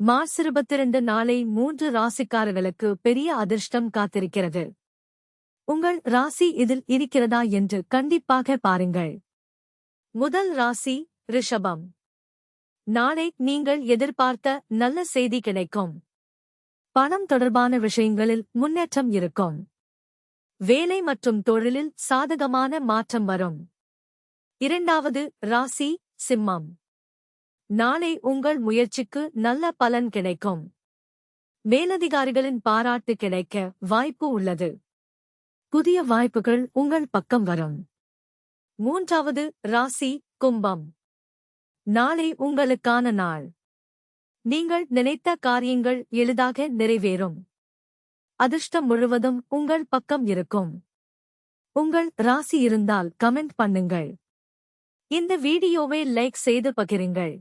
March 22 நாளை 3 ராசிக்காரர்களுக்கு பெரிய அதிர்ஷ்டம் காத்திருக்கிறது. உங்கள் ராசி இதில் இருக்கிறதா என்று கண்டிப்பாக பாருங்கள். முதல் ராசி ரிஷபம். நாளை நீங்கள் எதிர்பார்த்த நல்ல செய்தி கிடைக்கும். பணம் தொடர்பான விஷயங்களில் முன்னேற்றம் இருக்கும். வேலை மற்றும் தொழிலில் சாதகமான மாற்றம் வரும். இரண்டாவது ராசி சிம்மம். நாளை உங்கள் முயற்சிக்கு நல்ல பலன் கிடைக்கும். மேலதிகாரிகளின் பாராட்டு கிடைக்க வாய்ப்பு உள்ளது. புதிய வாய்ப்புகள் உங்கள் பக்கம் வரும். மூன்றாவது ராசி கும்பம். நாளை உங்களுக்கான நாள். நீங்கள் நினைத்த காரியங்கள் எளிதாக நிறைவேறும். அதிர்ஷ்டம் முழுவதும் உங்கள் பக்கம் இருக்கும். உங்கள் ராசி இருந்தால் கமெண்ட் பண்ணுங்கள். இந்த வீடியோவை லைக் செய்து பகிருங்கள்.